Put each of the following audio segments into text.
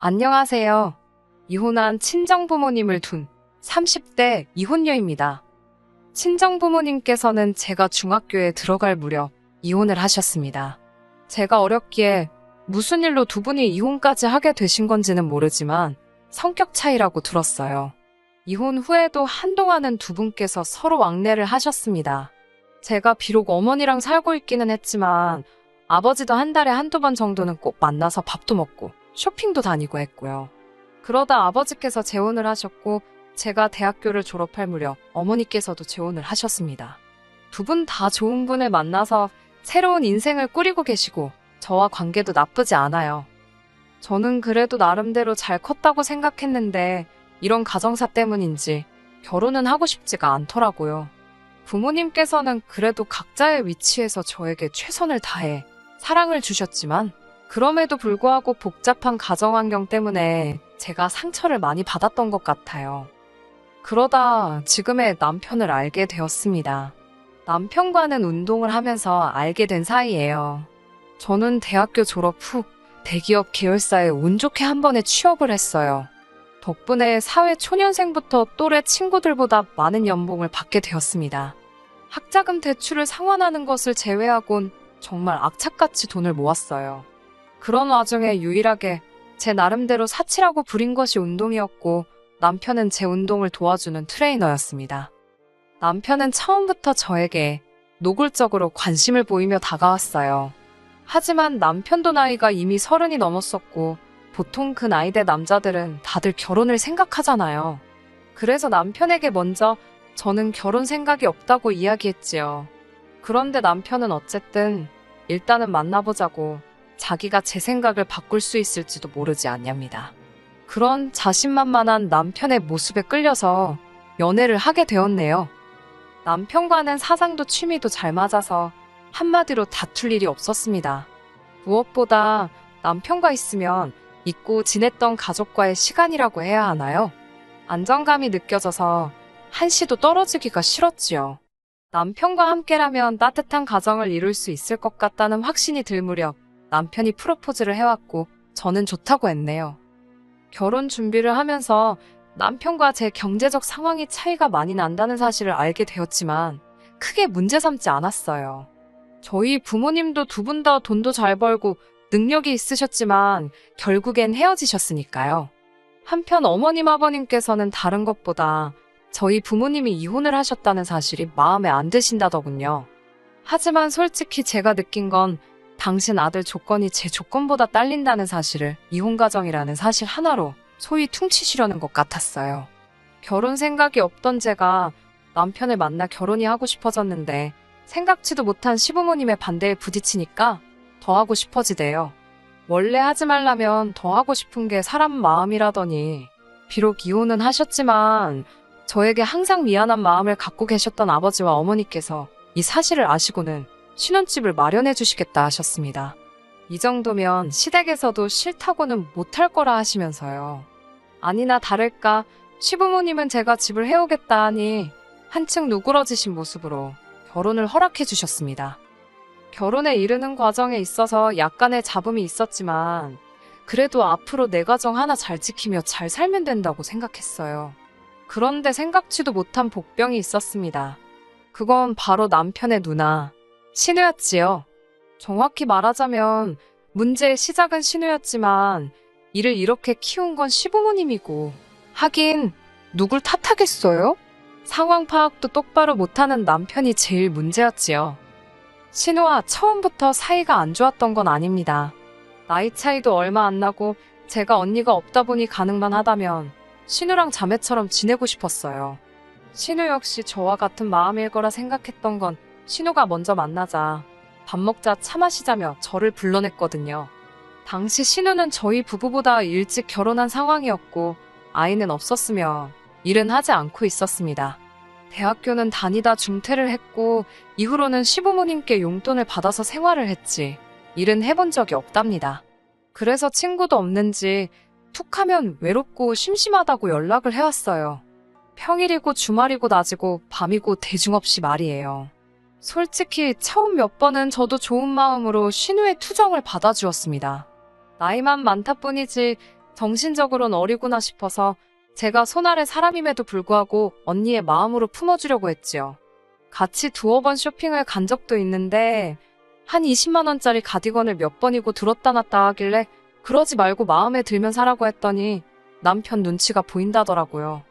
안녕하세요. 이혼한 친정부모님을 둔 30대 이혼녀입니다. 친정부모님께서는 제가 중학교에 들어갈 무렵 이혼을 하셨습니다. 제가 어렸기에 무슨 일로 두 분이 이혼까지 하게 되신 건지는 모르지만 성격 차이라고 들었어요. 이혼 후에도 한동안은 두 분께서 서로 왕래를 하셨습니다. 제가 비록 어머니랑 살고 있기는 했지만 아버지도 한 달에 한두 번 정도는 꼭 만나서 밥도 먹고 쇼핑도 다니고 했고요. 그러다 아버지께서 재혼을 하셨고 제가 대학교를 졸업할 무렵 어머니께서도 재혼을 하셨습니다. 두 분 다 좋은 분을 만나서 새로운 인생을 꾸리고 계시고 저와 관계도 나쁘지 않아요. 저는 그래도 나름대로 잘 컸다고 생각했는데 이런 가정사 때문인지 결혼은 하고 싶지가 않더라고요. 부모님께서는 그래도 각자의 위치에서 저에게 최선을 다해 사랑을 주셨지만 그럼에도 불구하고 복잡한 가정 환경 때문에 제가 상처를 많이 받았던 것 같아요. 그러다 지금의 남편을 알게 되었습니다. 남편과는 운동을 하면서 알게 된 사이예요. 저는 대학교 졸업 후 대기업 계열사에 운 좋게 한 번에 취업을 했어요. 덕분에 사회 초년생부터 또래 친구들보다 많은 연봉을 받게 되었습니다. 학자금 대출을 상환하는 것을 제외하곤 정말 악착같이 돈을 모았어요. 그런 와중에 유일하게 제 나름대로 사치라고 부린 것이 운동이었고 남편은 제 운동을 도와주는 트레이너였습니다. 남편은 처음부터 저에게 노골적으로 관심을 보이며 다가왔어요. 하지만 남편도 나이가 이미 30이 넘었었고 보통 그 나이대 남자들은 다들 결혼을 생각하잖아요. 그래서 남편에게 먼저 저는 결혼 생각이 없다고 이야기했지요. 그런데 남편은 어쨌든 일단은 만나보자고 자기가 제 생각을 바꿀 수 있을지도 모르지 않냐입니다. 그런 자신만만한 남편의 모습에 끌려서 연애를 하게 되었네요. 남편과는 사상도 취미도 잘 맞아서 한마디로 다툴 일이 없었습니다. 무엇보다 남편과 있으면 잊고 지냈던 가족과의 시간이라고 해야 하나요? 안정감이 느껴져서 한시도 떨어지기가 싫었지요. 남편과 함께라면 따뜻한 가정을 이룰 수 있을 것 같다는 확신이 들 무렵 남편이 프로포즈를 해왔고 저는 좋다고 했네요. 결혼 준비를 하면서 남편과 제 경제적 상황이 차이가 많이 난다는 사실을 알게 되었지만 크게 문제 삼지 않았어요. 저희 부모님도 두 분 다 돈도 잘 벌고 능력이 있으셨지만 결국엔 헤어지셨으니까요. 한편 어머님 아버님께서는 다른 것보다 저희 부모님이 이혼을 하셨다는 사실이 마음에 안 드신다더군요. 하지만 솔직히 제가 느낀 건 당신 아들 조건이 제 조건보다 딸린다는 사실을 이혼 가정이라는 사실 하나로 소위 퉁치시려는 것 같았어요. 결혼 생각이 없던 제가 남편을 만나 결혼이 하고 싶어졌는데 생각지도 못한 시부모님의 반대에 부딪히니까 더 하고 싶어지대요. 원래 하지 말라면 더 하고 싶은 게 사람 마음이라더니 비록 이혼은 하셨지만 저에게 항상 미안한 마음을 갖고 계셨던 아버지와 어머니께서 이 사실을 아시고는 신혼집을 마련해 주시겠다 하셨습니다. 이 정도면 시댁에서도 싫다고는 못할 거라 하시면서요. 아니나 다를까 시부모님은 제가 집을 해오겠다 하니 한층 누그러지신 모습으로 결혼을 허락해 주셨습니다. 결혼에 이르는 과정에 있어서 약간의 잡음이 있었지만 그래도 앞으로 내 가정 하나 잘 지키며 잘 살면 된다고 생각했어요. 그런데 생각지도 못한 복병이 있었습니다. 그건 바로 남편의 누나, 신우였지요. 정확히 말하자면 문제의 시작은 신우였지만 이를 이렇게 키운 건 시부모님이고 하긴 누굴 탓하겠어요? 상황 파악도 똑바로 못하는 남편이 제일 문제였지요. 신우와 처음부터 사이가 안 좋았던 건 아닙니다. 나이 차이도 얼마 안 나고 제가 언니가 없다 보니 가능만 하다면 신우랑 자매처럼 지내고 싶었어요. 신우 역시 저와 같은 마음일 거라 생각했던 건 신우가 먼저 만나자 밥 먹자 차 마시자며 저를 불러냈거든요. 당시 신우는 저희 부부보다 일찍 결혼한 상황이었고 아이는 없었으며 일은 하지 않고 있었습니다. 대학교는 다니다 중퇴를 했고 이후로는 시부모님께 용돈을 받아서 생활을 했지 일은 해본 적이 없답니다. 그래서 친구도 없는지 툭하면 외롭고 심심하다고 연락을 해왔어요. 평일이고 주말이고 낮이고 밤이고 대중 없이 말이에요. 솔직히 처음 몇 번은 저도 좋은 마음으로 신우의 투정을 받아주었습니다. 나이만 많다 뿐이지 정신적으로는 어리구나 싶어서 제가 손아래 사람임에도 불구하고 언니의 마음으로 품어주려고 했지요. 같이 두어 번 쇼핑을 간 적도 있는데 한 20만 원짜리 가디건을 몇 번이고 들었다 놨다 하길래 그러지 말고 마음에 들면 사라고 했더니 남편 눈치가 보인다더라고요.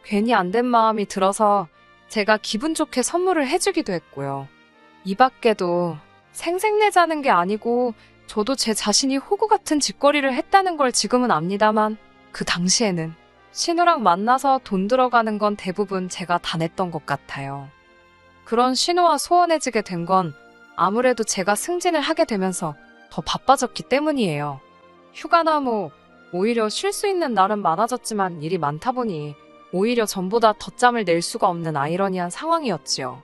괜히 안 된 마음이 들어서 제가 기분 좋게 선물을 해주기도 했고요. 이 밖에도 생색내자는 게 아니고 저도 제 자신이 호구 같은 짓거리를 했다는 걸 지금은 압니다만 그 당시에는 신우랑 만나서 돈 들어가는 건 대부분 제가 다 냈던 것 같아요. 그런 신우와 소원해지게 된 건 아무래도 제가 승진을 하게 되면서 더 바빠졌기 때문이에요. 휴가나 오히려 쉴 수 있는 날은 많아졌지만 일이 많다 보니 오히려 전보다 덧잠을 낼 수가 없는 아이러니한 상황이었지요.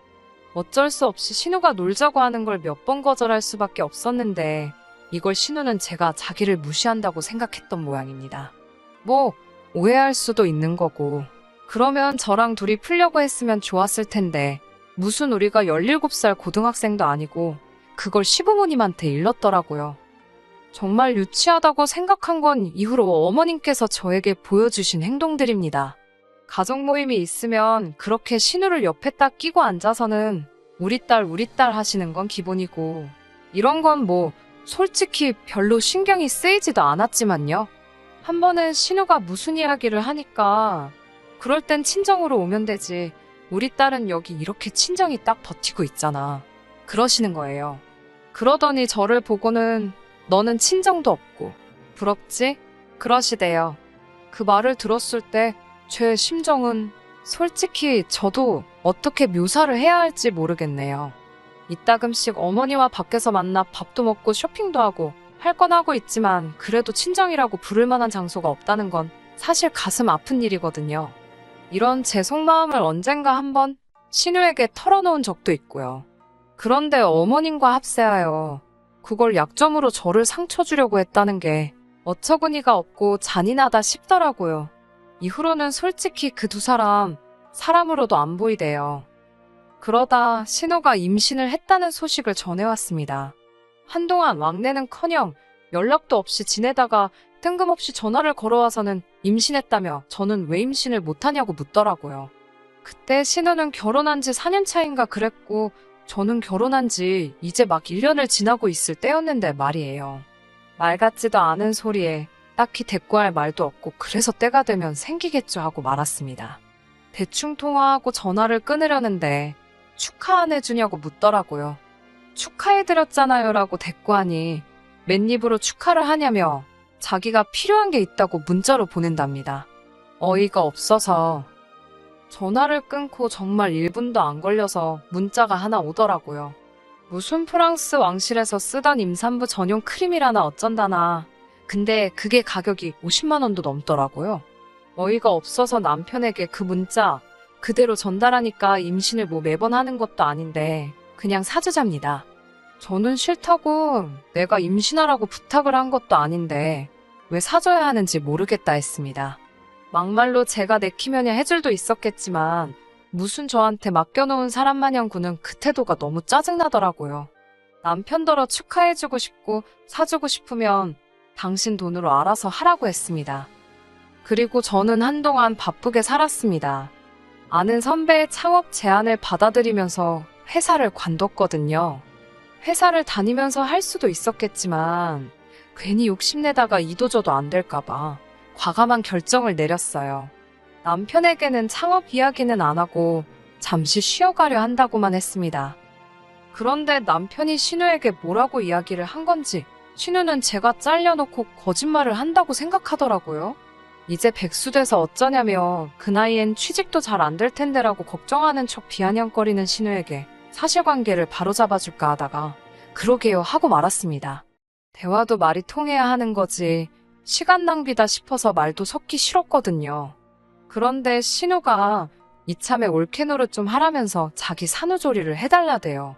어쩔 수 없이 신우가 놀자고 하는 걸 몇 번 거절할 수밖에 없었는데 이걸 신우는 제가 자기를 무시한다고 생각했던 모양입니다. 오해할 수도 있는 거고 그러면 저랑 둘이 풀려고 했으면 좋았을 텐데 무슨 우리가 17살 고등학생도 아니고 그걸 시부모님한테 일렀더라고요. 정말 유치하다고 생각한 건 이후로 어머님께서 저에게 보여주신 행동들입니다. 가족 모임이 있으면 그렇게 신우를 옆에 딱 끼고 앉아서는 우리 딸 하시는 건 기본이고 이런 건 솔직히 별로 신경이 쓰이지도 않았지만요. 한 번은 신우가 무슨 이야기를 하니까 그럴 땐 친정으로 오면 되지. 우리 딸은 여기 이렇게 친정이 딱 버티고 있잖아. 그러시는 거예요. 그러더니 저를 보고는 너는 친정도 없고 부럽지? 그러시대요. 그 말을 들었을 때 제 심정은 솔직히 저도 어떻게 묘사를 해야 할지 모르겠네요. 이따금씩 어머니와 밖에서 만나 밥도 먹고 쇼핑도 하고 할 건 하고 있지만 그래도 친정이라고 부를 만한 장소가 없다는 건 사실 가슴 아픈 일이거든요. 이런 제 속마음을 언젠가 한번 신우에게 털어놓은 적도 있고요. 그런데 어머님과 합세하여 그걸 약점으로 저를 상처 주려고 했다는 게 어처구니가 없고 잔인하다 싶더라고요. 이후로는 솔직히 그 두 사람으로도 안 보이대요. 그러다 신우가 임신을 했다는 소식을 전해왔습니다. 한동안 왕래는커녕 연락도 없이 지내다가 뜬금없이 전화를 걸어와서는 임신했다며 저는 왜 임신을 못하냐고 묻더라고요. 그때 신우는 결혼한 지 4년 차인가 그랬고 저는 결혼한 지 이제 막 1년을 지나고 있을 때였는데 말이에요. 말 같지도 않은 소리에 딱히 대꾸할 말도 없고 그래서 때가 되면 생기겠죠 하고 말았습니다. 대충 통화하고 전화를 끊으려는데 축하 안 해주냐고 묻더라고요. 축하해드렸잖아요 라고 대꾸하니 맨입으로 축하를 하냐며 자기가 필요한 게 있다고 문자로 보낸답니다. 어이가 없어서 전화를 끊고 정말 1분도 안 걸려서 문자가 하나 오더라고요. 무슨 프랑스 왕실에서 쓰던 임산부 전용 크림이라나 어쩐다나. 근데 그게 가격이 50만 원도 넘더라고요. 어이가 없어서 남편에게 그 문자 그대로 전달하니까 임신을 매번 하는 것도 아닌데 그냥 사주잡니다. 저는 싫다고 내가 임신하라고 부탁을 한 것도 아닌데 왜 사줘야 하는지 모르겠다 했습니다. 막말로 제가 내키면야 해줄도 있었겠지만 무슨 저한테 맡겨놓은 사람 마냥 구는 그 태도가 너무 짜증나더라고요. 남편더러 축하해주고 싶고 사주고 싶으면 당신 돈으로 알아서 하라고 했습니다. 그리고 저는 한동안 바쁘게 살았습니다. 아는 선배의 창업 제안을 받아들이면서 회사를 관뒀거든요. 회사를 다니면서 할 수도 있었겠지만 괜히 욕심내다가 이도저도 안 될까봐 과감한 결정을 내렸어요. 남편에게는 창업 이야기는 안 하고 잠시 쉬어가려 한다고만 했습니다. 그런데 남편이 신우에게 뭐라고 이야기를 한 건지 신우는 제가 잘려놓고 거짓말을 한다고 생각하더라고요. 이제 백수돼서 어쩌냐며 그 나이엔 취직도 잘 안 될 텐데라고 걱정하는 척 비아냥거리는 신우에게 사실관계를 바로잡아줄까 하다가 그러게요 하고 말았습니다. 대화도 말이 통해야 하는 거지 시간 낭비다 싶어서 말도 섞기 싫었거든요. 그런데 신우가 이참에 올케 노릇 좀 하라면서 자기 산후조리를 해달라대요.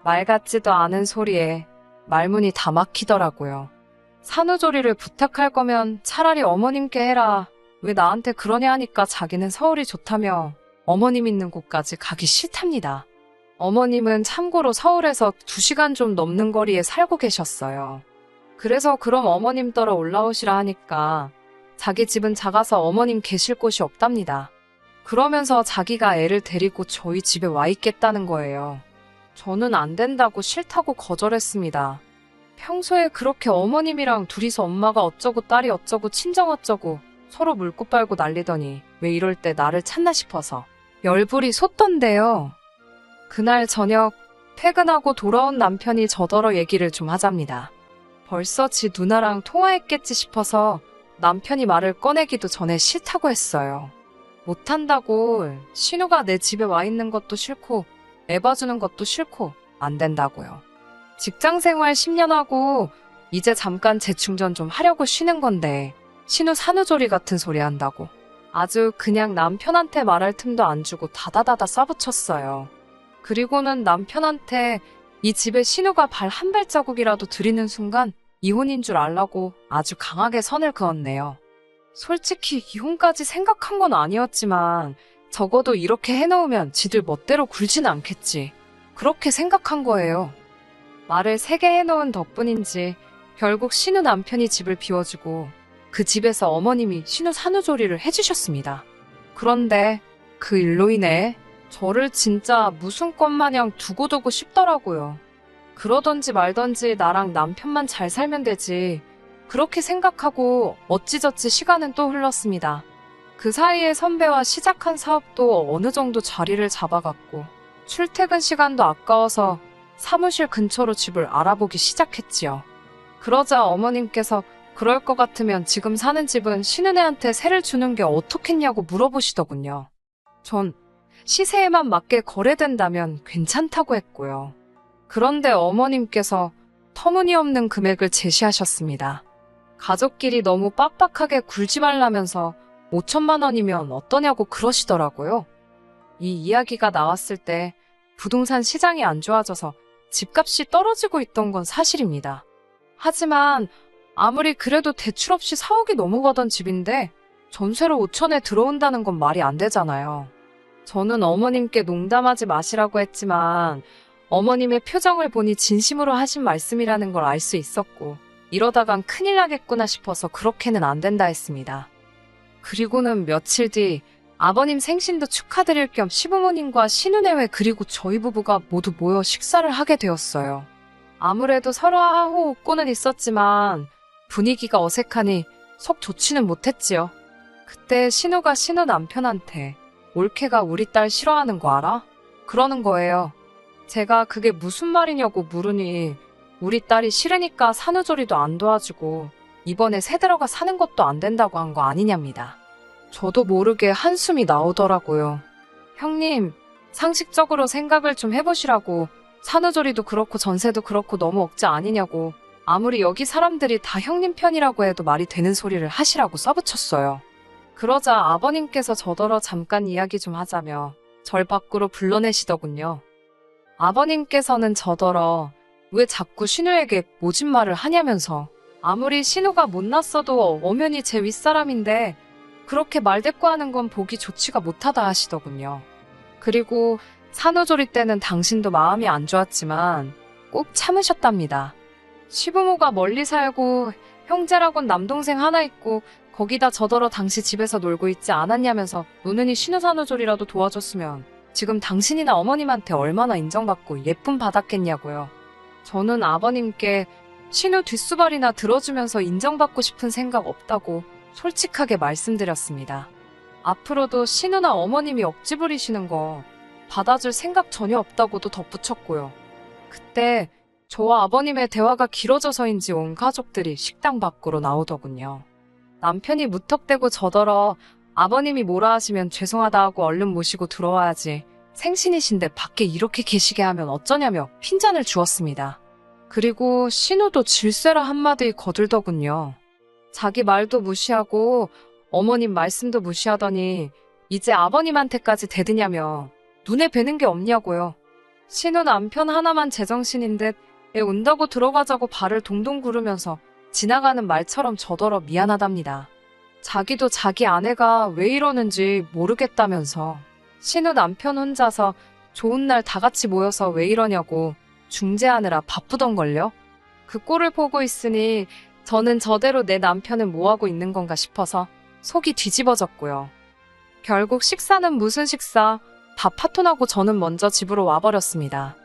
말 같지도 않은 소리에 말문이 다 막히더라고요. 산후조리를 부탁할 거면 차라리 어머님께 해라. 왜 나한테 그러냐 하니까 자기는 서울이 좋다며 어머님 있는 곳까지 가기 싫답니다. 어머님은 참고로 서울에서 2시간 좀 넘는 거리에 살고 계셨어요. 그래서 그럼 어머님 따라 올라오시라 하니까 자기 집은 작아서 어머님 계실 곳이 없답니다. 그러면서 자기가 애를 데리고 저희 집에 와 있겠다는 거예요. 저는 안 된다고 싫다고 거절했습니다. 평소에 그렇게 어머님이랑 둘이서 엄마가 어쩌고 딸이 어쩌고 친정 어쩌고 서로 물고 빨고 난리더니 왜 이럴 때 나를 찾나 싶어서 열불이 솟던데요. 그날 저녁 퇴근하고 돌아온 남편이 저더러 얘기를 좀 하잡니다. 벌써 지 누나랑 통화했겠지 싶어서 남편이 말을 꺼내기도 전에 싫다고 했어요. 못한다고, 신우가 내 집에 와 있는 것도 싫고 애 봐주는 것도 싫고 안 된다고요. 직장생활 10년 하고 이제 잠깐 재충전 좀 하려고 쉬는 건데 신우 산후조리 같은 소리 한다고 아주 그냥 남편한테 말할 틈도 안 주고 다다다다 싸붙였어요. 그리고는 남편한테 이 집에 신우가 발 한 발자국이라도 들이는 순간 이혼인 줄 알라고 아주 강하게 선을 그었네요. 솔직히 이혼까지 생각한 건 아니었지만 적어도 이렇게 해놓으면 지들 멋대로 굴지는 않겠지. 그렇게 생각한 거예요. 말을 3개 해놓은 덕분인지 결국 신우 남편이 집을 비워주고 그 집에서 어머님이 신우 산후조리를 해주셨습니다. 그런데 그 일로 인해 저를 진짜 무슨 꽃마냥 두고두고 싶더라고요. 그러던지 말던지 나랑 남편만 잘 살면 되지. 그렇게 생각하고 어찌저찌 시간은 또 흘렀습니다. 그 사이에 선배와 시작한 사업도 어느 정도 자리를 잡아갔고 출퇴근 시간도 아까워서 사무실 근처로 집을 알아보기 시작했지요. 그러자 어머님께서 그럴 것 같으면 지금 사는 집은 신은혜한테 세를 주는 게 어떻겠냐고 물어보시더군요. 전 시세에만 맞게 거래된다면 괜찮다고 했고요. 그런데 어머님께서 터무니없는 금액을 제시하셨습니다. 가족끼리 너무 빡빡하게 굴지 말라면서 5천만 원이면 어떠냐고 그러시더라고요. 이 이야기가 나왔을 때 부동산 시장이 안 좋아져서 집값이 떨어지고 있던 건 사실입니다. 하지만 아무리 그래도 대출 없이 4억이 넘어가던 집인데 전세로 5천에 들어온다는 건 말이 안 되잖아요. 저는 어머님께 농담하지 마시라고 했지만 어머님의 표정을 보니 진심으로 하신 말씀이라는 걸 알 수 있었고 이러다간 큰일 나겠구나 싶어서 그렇게는 안 된다 했습니다. 그리고는 며칠 뒤 아버님 생신도 축하드릴 겸 시부모님과 신우내외 그리고 저희 부부가 모두 모여 식사를 하게 되었어요. 아무래도 서로 하호 웃고는 있었지만 분위기가 어색하니 속 좋지는 못했지요. 그때 신우가 신우 남편한테 올케가 우리 딸 싫어하는 거 알아? 그러는 거예요. 제가 그게 무슨 말이냐고 물으니 우리 딸이 싫으니까 산후조리도 안 도와주고 이번에 새 들어가 사는 것도 안 된다고 한 거 아니냐입니다. 저도 모르게 한숨이 나오더라고요. 형님, 상식적으로 생각을 좀 해보시라고. 산후조리도 그렇고 전세도 그렇고 너무 억지 아니냐고. 아무리 여기 사람들이 다 형님 편이라고 해도 말이 되는 소리를 하시라고 써붙였어요. 그러자 아버님께서 저더러 잠깐 이야기 좀 하자며 절 밖으로 불러내시더군요. 아버님께서는 저더러 왜 자꾸 신우에게 모진 말을 하냐면서 아무리 신우가 못났어도 엄연히 제 윗사람인데 그렇게 말대꾸하는 건 보기 좋지가 못하다 하시더군요. 그리고 산후조리 때는 당신도 마음이 안 좋았지만 꼭 참으셨답니다. 시부모가 멀리 살고 형제라곤 남동생 하나 있고 거기다 저더러 당시 집에서 놀고 있지 않았냐면서 노는이 신우 산후조리라도 도와줬으면 지금 당신이나 어머님한테 얼마나 인정받고 예쁨 받았겠냐고요. 저는 아버님께 신우 뒷수발이나 들어주면서 인정받고 싶은 생각 없다고 솔직하게 말씀드렸습니다. 앞으로도 신우나 어머님이 억지 부리시는 거 받아줄 생각 전혀 없다고도 덧붙였고요. 그때 저와 아버님의 대화가 길어져서인지 온 가족들이 식당 밖으로 나오더군요. 남편이 무턱대고 저더러 아버님이 뭐라 하시면 죄송하다 하고 얼른 모시고 들어와야지. 생신이신데 밖에 이렇게 계시게 하면 어쩌냐며 핀잔을 주었습니다. 그리고 신우도 질세라 한마디 거들더군요. 자기 말도 무시하고 어머님 말씀도 무시하더니 이제 아버님한테까지 대드냐며 눈에 뵈는 게 없냐고요. 신우 남편 하나만 제정신인 듯 애 운다고 들어가자고 발을 동동 구르면서 지나가는 말처럼 저더러 미안하답니다. 자기도 자기 아내가 왜 이러는지 모르겠다면서 신우 남편 혼자서 좋은 날 다 같이 모여서 왜 이러냐고 중재하느라 바쁘던걸요. 그 꼴을 보고 있으니 저는 저대로 내 남편은 뭐하고 있는 건가 싶어서 속이 뒤집어졌고요. 결국 식사는 무슨 식사, 다 파토나고 저는 먼저 집으로 와버렸습니다.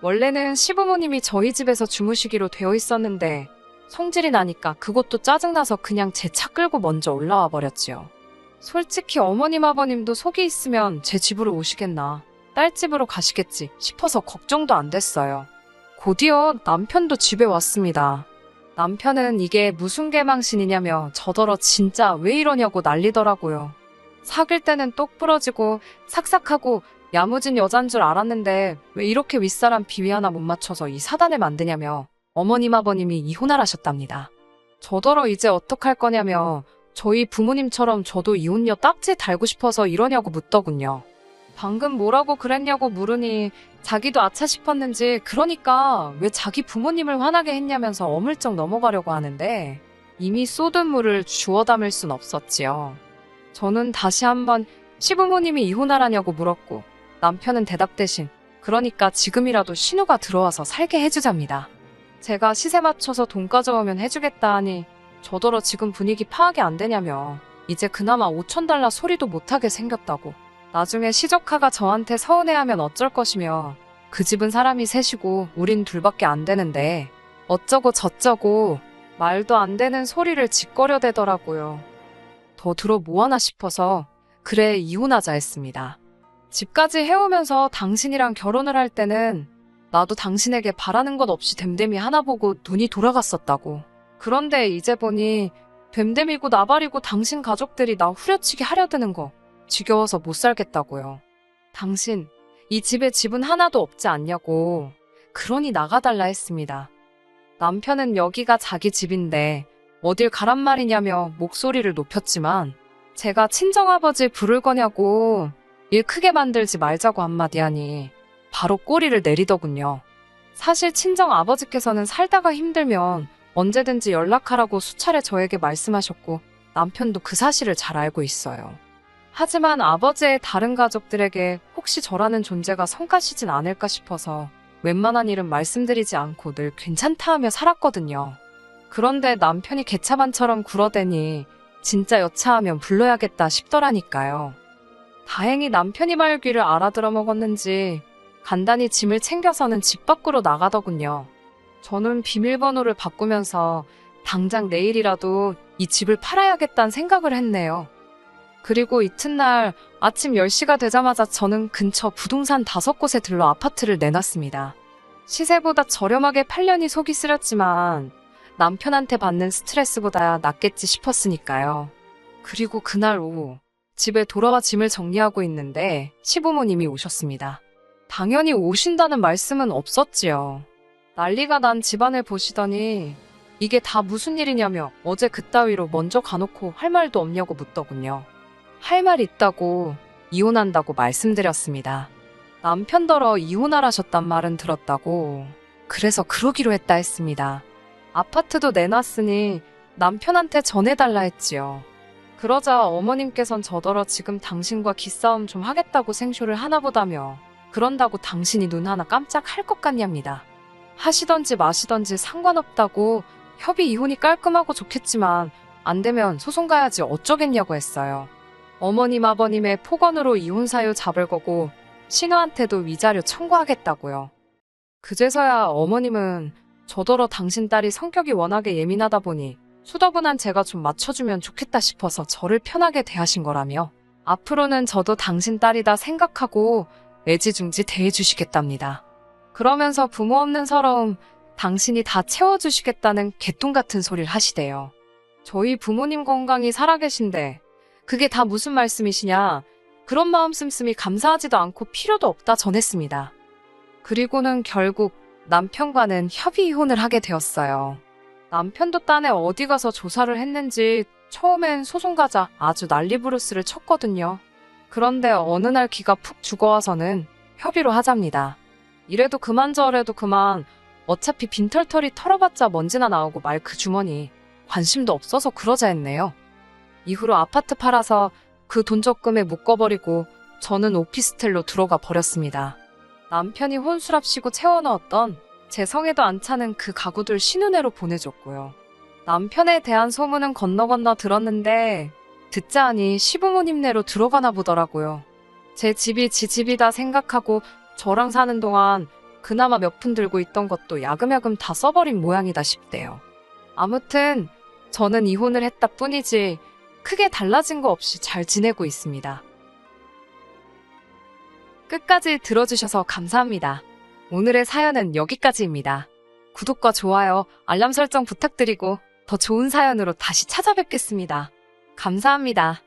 원래는 시부모님이 저희 집에서 주무시기로 되어 있었는데 성질이 나니까 그것도 짜증나서 그냥 제 차 끌고 먼저 올라와 버렸지요. 솔직히 어머님 아버님도 속이 있으면 제 집으로 오시겠나, 딸 집으로 가시겠지 싶어서 걱정도 안 됐어요. 곧이어 남편도 집에 왔습니다. 남편은 이게 무슨 개망신이냐며 저더러 진짜 왜 이러냐고 난리더라고요. 사귈 때는 똑 부러지고 삭삭하고 야무진 여잔 줄 알았는데 왜 이렇게 윗사람 비위 하나 못 맞춰서 이 사단을 만드냐며 어머님 아버님이 이혼을 하셨답니다. 저더러 이제 어떡할 거냐며 저희 부모님처럼 저도 이혼녀 딱지 달고 싶어서 이러냐고 묻더군요. 방금 뭐라고 그랬냐고 물으니 자기도 아차 싶었는지 그러니까 왜 자기 부모님을 화나게 했냐면서 어물쩍 넘어가려고 하는데 이미 쏟은 물을 주워 담을 순 없었지요. 저는 다시 한번 시부모님이 이혼하라냐고 물었고 남편은 대답 대신 그러니까 지금이라도 신우가 들어와서 살게 해주잡니다. 제가 시세 맞춰서 돈 가져오면 해주겠다 하니 저더러 지금 분위기 파악이 안 되냐며 이제 그나마 5,000달러 소리도 못하게 생겼다고 나중에 시조카가 저한테 서운해하면 어쩔 것이며 그 집은 사람이 셋이고 우린 둘밖에 안 되는데 어쩌고 저쩌고 말도 안 되는 소리를 짓거려대더라고요. 더 들어 뭐하나 싶어서 그래 이혼하자 했습니다. 집까지 해오면서 당신이랑 결혼을 할 때는 나도 당신에게 바라는 것 없이 됨됨이 하나 보고 눈이 돌아갔었다고. 그런데 이제 보니 됨됨이고 나발이고 당신 가족들이 나 후려치기 하려드는 거 지겨워서 못 살겠다고요. 당신 이 집에 집은 하나도 없지 않냐고. 그러니 나가달라 했습니다. 남편은 여기가 자기 집인데 어딜 가란 말이냐며 목소리를 높였지만 제가 친정아버지 부를 거냐고 일 크게 만들지 말자고 한마디 하니 바로 꼬리를 내리더군요. 사실 친정아버지께서는 살다가 힘들면 언제든지 연락하라고 수차례 저에게 말씀하셨고 남편도 그 사실을 잘 알고 있어요. 하지만 아버지의 다른 가족들에게 혹시 저라는 존재가 성가시진 않을까 싶어서 웬만한 일은 말씀드리지 않고 늘 괜찮다 하며 살았거든요. 그런데 남편이 개차반처럼 굴어대니 진짜 여차하면 불러야겠다 싶더라니까요. 다행히 남편이 말 귀를 알아들어 먹었는지 간단히 짐을 챙겨서는 집 밖으로 나가더군요. 저는 비밀번호를 바꾸면서 당장 내일이라도 이 집을 팔아야겠다는 생각을 했네요. 그리고 이튿날 아침 10시가 되자마자 저는 근처 부동산 5곳에 들러 아파트를 내놨습니다. 시세보다 저렴하게 팔려니 속이 쓰렸지만 남편한테 받는 스트레스보다 낫겠지 싶었으니까요. 그리고 그날 오후 집에 돌아와 짐을 정리하고 있는데 시부모님이 오셨습니다. 당연히 오신다는 말씀은 없었지요. 난리가 난 집안을 보시더니 이게 다 무슨 일이냐며 어제 그따위로 먼저 가놓고 할 말도 없냐고 묻더군요. 할 말 있다고 이혼한다고 말씀드렸습니다. 남편더러 이혼하라셨단 말은 들었다고. 그래서 그러기로 했다 했습니다. 아파트도 내놨으니 남편한테 전해달라 했지요. 그러자 어머님께선 저더러 지금 당신과 기싸움 좀 하겠다고 생쇼를 하나보다며 그런다고 당신이 눈 하나 깜짝 할 것 같냐입니다. 하시던지 마시던지 상관없다고 협의 이혼이 깔끔하고 좋겠지만 안 되면 소송 가야지 어쩌겠냐고 했어요. 어머님 아버님의 폭언으로 이혼 사유 잡을 거고 신우한테도 위자료 청구하겠다고요. 그제서야 어머님은 저더러 당신 딸이 성격이 워낙에 예민하다 보니 수더분한 제가 좀 맞춰주면 좋겠다 싶어서 저를 편하게 대하신 거라며 앞으로는 저도 당신 딸이다 생각하고 애지중지 대해주시겠답니다. 그러면서 부모 없는 서러움 당신이 다 채워주시겠다는 개똥 같은 소리를 하시대요. 저희 부모님 건강히 살아계신데 그게 다 무슨 말씀이시냐. 그런 마음 씀씀이 감사하지도 않고 필요도 없다 전했습니다. 그리고는 결국 남편과는 협의 이혼을 하게 되었어요. 남편도 딴에 어디 가서 조사를 했는지 처음엔 소송 가자 아주 난리부르스를 쳤거든요. 그런데 어느 날 기가 푹 죽어와서는 협의로 하잡니다. 이래도 그만 저래도 그만 어차피 빈털털이 털어봤자 먼지나 나오고 말 그 주머니 관심도 없어서 그러자 했네요. 이후로 아파트 팔아서 그 돈 적금에 묶어버리고 저는 오피스텔로 들어가 버렸습니다. 남편이 혼수랍시고 채워넣었던 제 성에도 안 차는 그 가구들 신은혜로 보내줬고요. 남편에 대한 소문은 건너 들었는데 듣자 하니 시부모님네로 들어가나 보더라고요. 제 집이 지 집이다 생각하고 저랑 사는 동안 그나마 몇 푼 들고 있던 것도 야금야금 다 써버린 모양이다 싶대요. 아무튼 저는 이혼을 했다 뿐이지 크게 달라진 거 없이 잘 지내고 있습니다. 끝까지 들어주셔서 감사합니다. 오늘의 사연은 여기까지입니다. 구독과 좋아요, 알람 설정 부탁드리고 더 좋은 사연으로 다시 찾아뵙겠습니다. 감사합니다.